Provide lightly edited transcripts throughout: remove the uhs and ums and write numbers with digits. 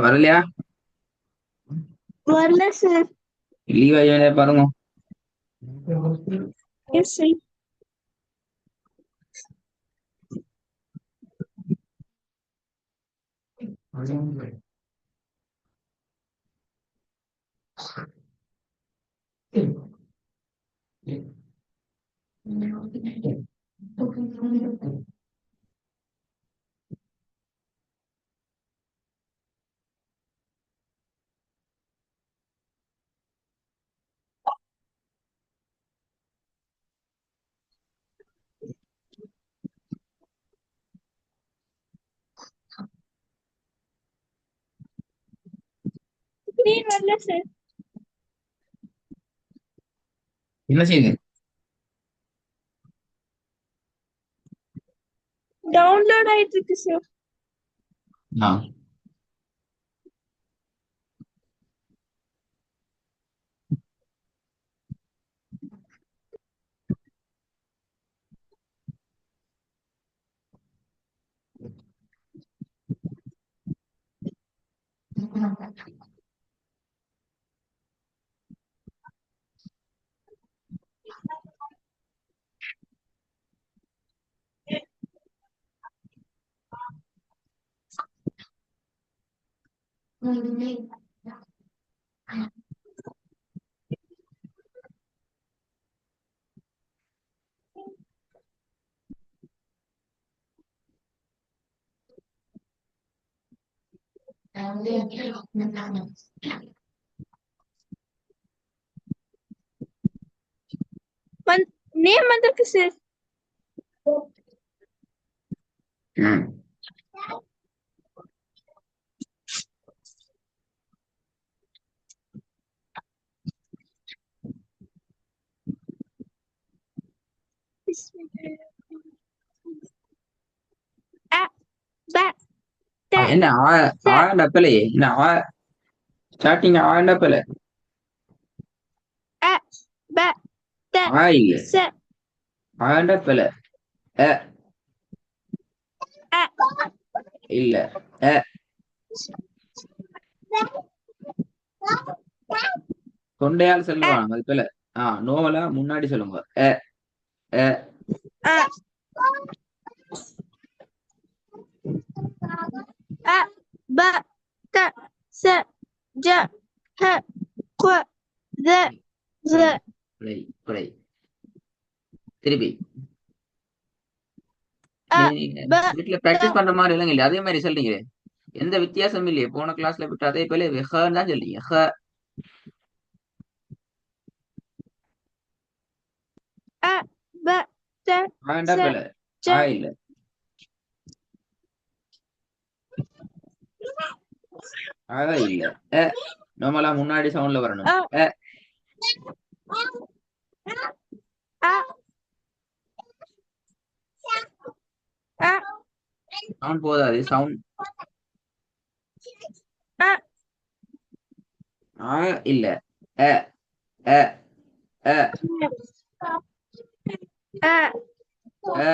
வரலையா? வரல sir. Leave ஆகி பாருங்க. Yes sir. ஸ்கிரீன் வரல சார். என்ன செய்யுது? டவுன்லோட் ஆயிட்டு இருக்கு சார். நேம் வந்திருக்கு சார். என்ன ஆண்டப்பலையே? என்ன ஸ்டார்டிங் ஆண்டப்பல இல்ல ஆண்டப்பல இல்ல தொண்டையால் சொல்லுவாங்க அது போல. நோவலா முன்னாடி சொல்லுங்க. திருப்பி வீட்டுல பிராக்டிஸ் பண்ற மாதிரி இல்லைங்க. இல்ல அதே மாதிரி சொல்றீங்க. எந்த வித்தியாசமும் இல்லையே. போன கிளாஸ்ல விட்டு அதே போல தான் சொல்றீங்க. இல்ல இல்ல. நார்மலா முன்னாடி சவுண்ட்ல வரணும். அ அ அ சவுண்ட் போதாது. சவுண்ட் அ இல்ல. அ அ அ அ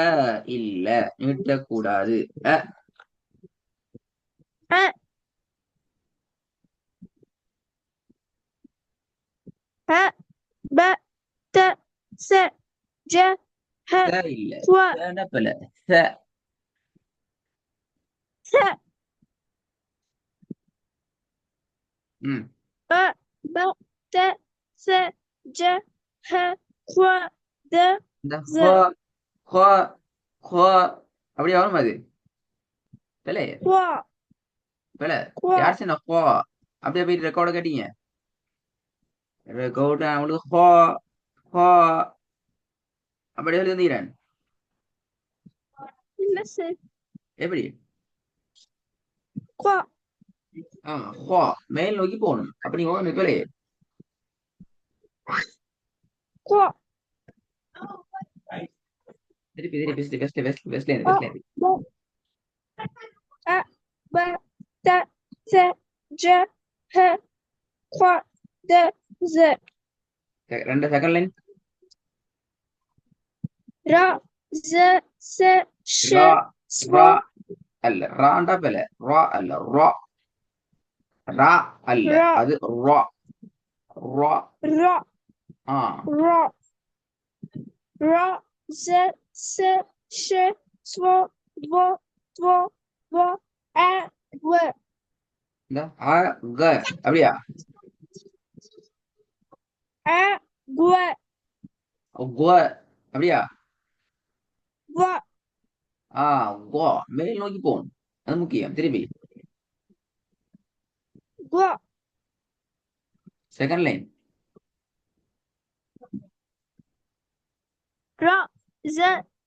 இல்ல. நீட்டக்கூடாது. அ அ அ ப த ச ஜ ஹ இல்ல. வ பல ச ச ம் ப ப த ச ஜ ஹ வ த இந்த Z ஹோ ஹோ அப்படியே வரும் அது. பல வா பல வா யார் சொன்ன ஹோ? அப்படியே போய் ரெக்கார்ட கேட்டீங்க. ரெக்கார்ட் அவங்களுக்கு ஹோ ஹோ அப்படியே எழுதிக்கிறேன். இல்ல சார் எப்படி? குவா ஹோ மேல் நோக்கி போகணும். அப்படி போகணும். பலே குவா திருப்பி திருப்பி வெஸ்ட் வெஸ்ட் வெஸ்ட்ல இருந்து அ வெஸ்ட்ல இருந்து. ப அ ப த ச ஜ ஹ வ த Z ரெண்டு செகண்ட் லைன். ரா Z ச ஷ ரா ஸ்வ ரா அல்ல. ராண்டா பல ரா அல்ல. ரா ரா அல்ல. ரா அது ரா ரா. ரா ஆ ரா ரா Z ச ஷ ஸ்வ த்வ த்வ வ அ வ இந்த அ க அப்படியா? அ வ கோ அப்படியா? வ ஆ கோ மேல் நோக்கி போகணும். அது முக்கியம். திருப்பி வ செகண்ட் லைன். ரா Z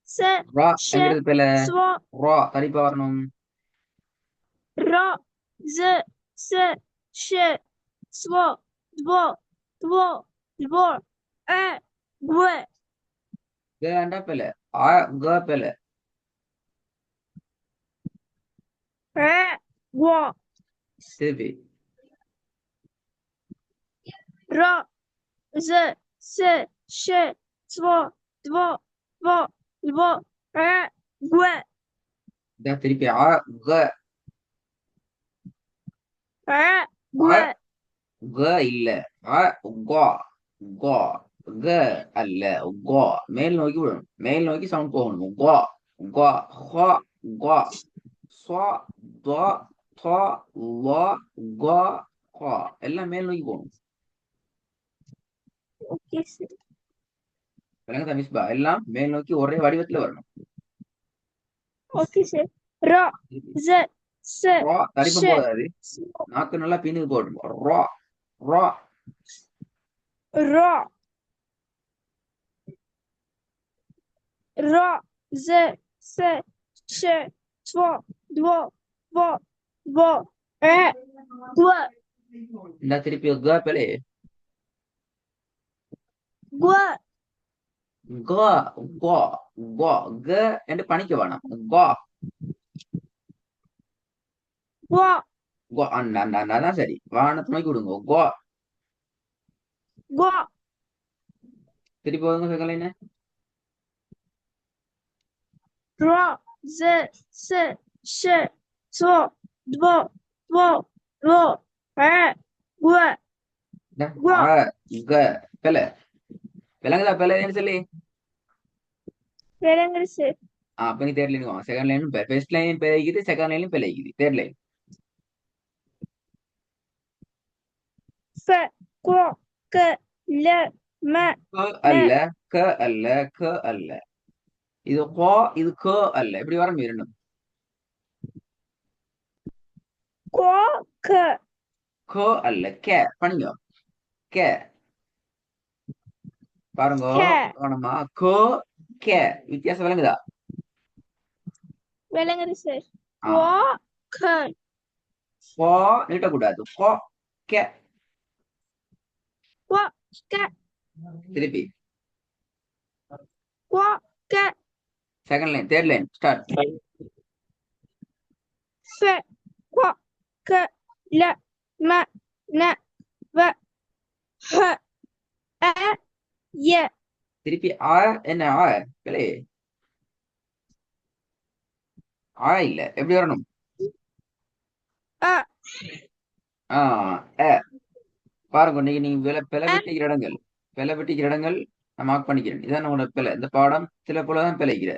ச ரா ஷ என்கிறது பேல ஸ்வ ரா தடிப்பா வரணும். ரா Z ச ஷ ஸ்வ த்வ த்வ த்வ அ வ கண்டா பேல ஆ க பேல அ வ திருப்பி ரா Z ச ஷ ஸ்வ த்வ த்வ த்வ அ வ இந்த திருப்பி ஆ க அ வ ஆ க இல்ல. ஆ கோ கோ க அல்ல. கோ மேல் நோக்கி விடணும். மேல் நோக்கி சவுண்ட் போகணும். கோ கோ ஹோ கோ ஸ்வா த்வ த வ கோ ஹோ எல்லாம் மேல் நோக்கி போகணும். ஓகே சார் விளங்குதா மிஸ்பா? எல்லாம் மேல் நோக்கி ஒரே வடிவத்துல வரணும். ஓகே சார் ரா Z ச ரா தடிப்பம் ஷ போதாது. நாக்கு நல்லா பின்னுக்கு போடணும். ரா ரா ரா ரா Z ச ஷ ஸ்வ த்வ த்வ த்வ அ வ இந்த திருப்பி க பேலே வ க கோ கோ க என்று பணிக்க வேணாம். கோ வ கோ அந்த அந்த அந்த அதான் சரி. வானத்தை நோக்கி விடுங்க. கோ வ திருப்பி வருங்க செகண்ட் லைன். ரா Z ச ஷ ஸ்வ த்வ த்வ த்வ அ வ வ ஆ க பேல விளங்குதா பேலன்னு சொல்லி. விளங்குது சார் அப்ப நீ தேர்ட் லைன் வாங்க. செகண்ட் லைன் ஃபர்ஸ்ட் லைன் பேய்க்குது. செகண்ட் லைன் பேய்க்குது. தேர்ட் லைன் ஃப க க ல ம க ம அல்ல க அல்ல க அல்ல. இது கோ இது க அல்ல. இப்படி வர இரண்டும். க க க அல்ல கே பண்ணுங்க. கே பாருங்க க கவனமா. க கே வித்தியாசம் விளங்குதா? விளங்குது சார் ஆ க க கோ நீட்டக்கூடாது. கோ கே. Qua ca. திருப்பி Qua ca. Second line, third line start. Fe. Qua ca. La. Ma. Na. Va. Ha. A. Ye. திருப்பி ஆ. என்ன ஆ? பிள்ளை ஆ இல்ல, எப்படி வரணும்? A. ஆ அ. பாருங்க, நீங்க பிழை A. விட்டிக்கிற இடங்கள், பிழை விட்டிக்கிற இடங்கள் நான் மார்க் பண்ணிக்கிறேன். இதான் உங்களோட பிழை. இந்த பாடம் சில போலதான் பிழைக்கிற.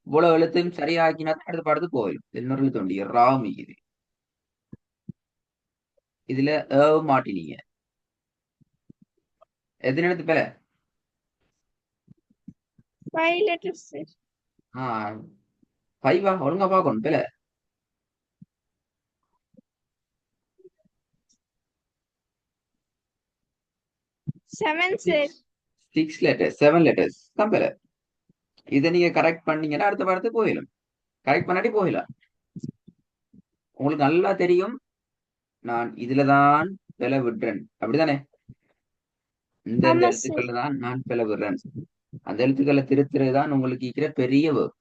இவ்வளவு எழுத்தையும் சரியாக்கினா தான் அடுத்த பாடத்துக்கு போயிடும். இன்னொரு எழுத்து உண்டு, ராமிக்குது. இதுல மாட்டினீங்க. எத்தனை எழுத்து பிழை? 5 letters. ஆ 5 ஒழுங்கா பார்க்கணும் பிழை. 7 sir. 6 லெட்டர்ஸ், 7 லெட்டர்ஸ் தான் பிழை. இதை நீங்க கரெக்ட் பண்ணீங்கன்னா அடுத்த பாடத்துக்கு போயிடும். கரெக்ட் பண்ணாட்டி போயிடலாம். உங்களுக்கு நல்லா தெரியும் நான் இதுலதான் பிழை விடுறேன், அப்படிதானே? இந்த ஆமா sir. எழுத்துக்கள்ல தான் நான் பிழை விடுறேன். அந்த எழுத்துக்களை திருத்துறதுதான் உங்களுக்கு இருக்கிற பெரிய work.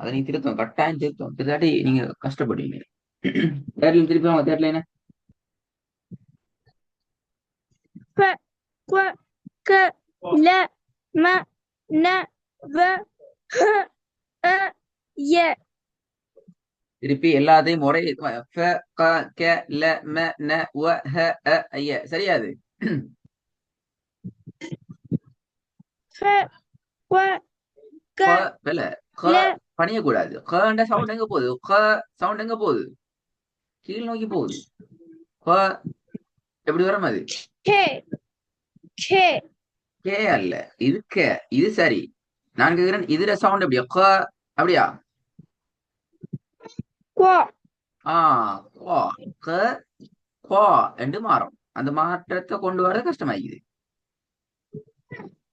அதை நீங்க திருத்தம், கட்டாயம் திருத்தம். திருத்தாட்டி நீங்க கஷ்டப்படுவீங்க. தேர்ட்லைன் திருப்பி வாங்க. தேர்ட்லைன் Fe. Qua ca. La. Ma. Na. Va. Ha. A. Ye. திருப்பி எல்லாத்தையும் ஒரே ஃப, க, கெ, ல, ம, ந, வ, ஹ, அ, ஐய. சரியா அது? Fe. Qua க ca. பிழை. க La. பணியக்கூடாது. கன்ற சவுண்ட் எங்க போகுது? க சவுண்ட் எங்க போகுது? கீழ் நோக்கி போகுது. க எப்படி வரும் அது? K. K. கே அல்ல, இது கே. இது சரி. நான் கேக்குறேன், இதுல சவுண்ட் எப்படியா? க அப்படியா? Qua. கோ க கோ என்று மாறும். அந்த மாற்றத்தை கொண்டு வர கஷ்டமாயிக்குது.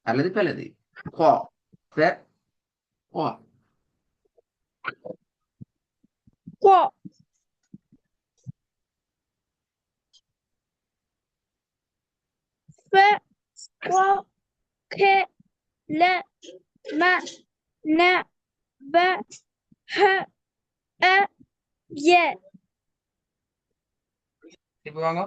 அல்லது பிளது. கோ பெ கோ. Qua. Fe. Qua ca. La. Ma. Na. Va. Ha. A. Ye. இப்ப வாங்க.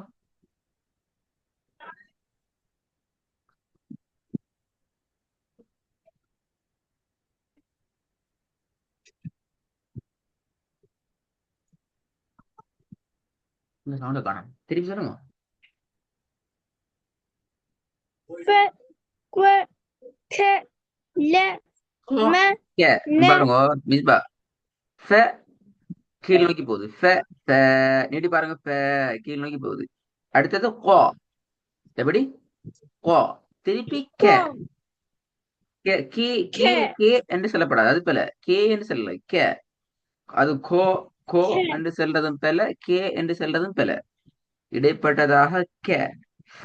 இந்த சவுண்ட காணும். திருப்பி சொல்லுங்க. Fe. Qua ca. La. Ma. K. Na. பாருங்க மிஸ்பா. ஃப கீழ் நோக்கி போகுது. ஃப ஃப நீட்டி பாருங்க. ஃப கீழ் நோக்கி போகுது. அடுத்தது கோ. எப்படி? கோ. திருப்பி கே. Qua. கே கீ கீ K. கே என்று சொல்லப்படாது. அது போல கே என்று சொல்லல, கே. அது கோ கோ K. என்று செல்றதும் பெல, கே என்று செல்றதும் பெல. இடைப்பட்டதாக கே. ஃப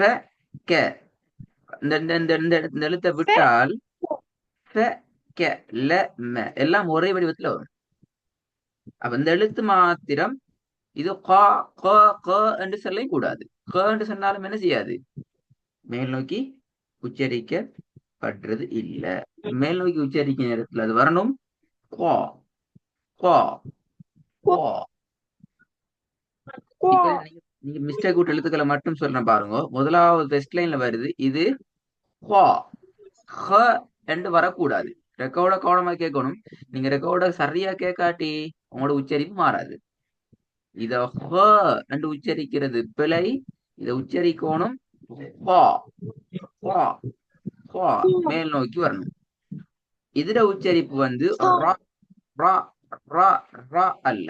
கே. இந்த எழுத்தை Fe. விட்டால் ஃப கே ல ம எல்லாம் ஒரே வடிவத்துல வரும். அப்ப இந்த எழுத்து மாத்திரம் இது கா க க என்று சொல்லவும் கூடாது. க என்று சொன்னாலும் என்ன செய்யாது? மேல் நோக்கி உச்சரிக்கப்படுறது இல்ல. மேல் நோக்கி உச்சரிக்கும் நேரத்துல அது வரணும். கோ கோ கோ. இப்ப Qua. நீங்க மிஸ்டேக் விட்டு எழுத்துக்களை மட்டும் சொல்றேன் பாருங்க. முதலாவது ஃபர்ஸ்ட் லைன்ல வருது இது ஹா. ஹ என்று வரக்கூடாது. ரெக்கார்ட கவனமா கேட்கணும். நீங்க ரெக்கார்ட சரியா கேட்காட்டி உங்களோட உச்சரிப்பு மாறாது. இத ஹ என்று உச்சரிக்கிறது பிழை. இத உச்சரிக்கணும் ஹா ஹா ஹா. மேல் நோக்கி வரணும். இதுல உச்சரிப்பு வந்து ரா ரா ரா ரா அல்ல.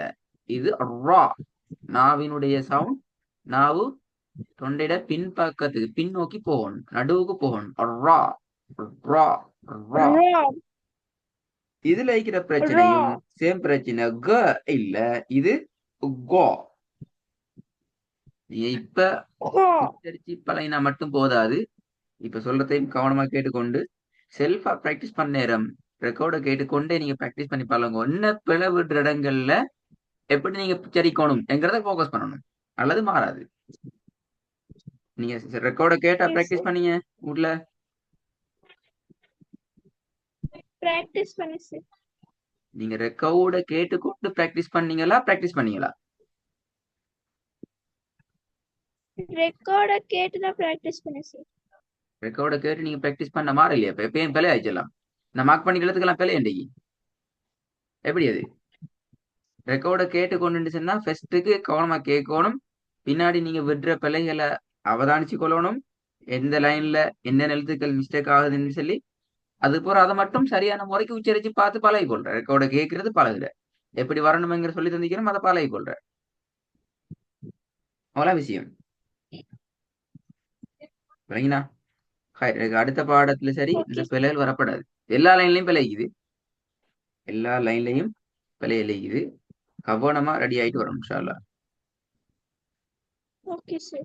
இது ரா. நாவினுடைய சவுண்ட். நாவு தொண்டையிட பின்பக்கத்துக்கு பின்னோக்கி போகணும், நடுவுக்கு போகணும். ரா ரா ரா. Ra. இதுல இருக்கிற பிரச்சனையும் Ra. சேம் பிரச்சனை. க இல்ல, இது கோ. நீங்க இப்ப Qua. உச்சரிச்சு பழகினா மட்டும் போதாது. இப்ப சொல்றதையும் கவனமா கேட்டுக்கொண்டு செல்ஃபா பிராக்டிஸ் பண்ண நேரம் ரெக்கார்டை கேட்டுக்கொண்டே நீங்க பிராக்டிஸ் பண்ணி பழங்க. என்ன பிளவுற இடங்கள்ல எப்படி நீங்க உச்சரிக்கணும் என்கிறத ஃபோக்கஸ் பண்ணணும் அல்லது மாறாது. நீங்க ரெக்கார்ட கேட்டா Okay, sir. பிராக்டிஸ் பண்ணீங்க வீட்ல? Practice பண்ணு sir. நீங்க ரெக்கார்ட கேட்டுக்கொண்டு பிராக்டிஸ் பண்ணீங்களா? Record கேட்டுதான் practice பண்ணு sir. ரெக்கார்ட கேட்டு நீங்க பிராக்டிஸ் பண்ண மாற இல்லையா? இப்ப எப்பயும் பிழை ஆயிடுச்சலாம். நான் மார்க் பண்ணிக்கிறதுக்கெல்லாம் பிழை இன்றைக்கு. எப்படி அது? ரெக்கார்ட கேட்டு கொண்டு சொன்னா ஃபர்ஸ்ட்டுக்கு கவனமா கேட்கணும். பின்னாடி நீங்க விடுற பிழைகளை அவதானிச்சு கொள்ளணும். எந்த லைன்ல என்ன எழுத்துக்கள் மிஸ்டேக் ஆகுதுன்னு சொல்லி அதுக்கப்புறம் அதை மட்டும் சரியான முறைக்கு உச்சரிச்சு பார்த்து பழகி கொள்ற. ரெக்கார்ட கேட்கறது பழகுற. எப்படி வரணுங்கிற சொல்லி தந்திக்கிறோம் அதை பழகி கொள்ற. அவ்வளோ விஷயம். விளங்கினா? அடுத்த பாடத்துல சரி இந்த Okay, sir. பிழைகள் வரப்படாது. எல்லா லைன்லயும் பிழைக்குது. எல்லா லைன்லயும் பிழை எழுகுது. கவனமா ரெடி ஆயிட்டு வரணும் இன்ஷா அல்லாஹ். Okay, sir.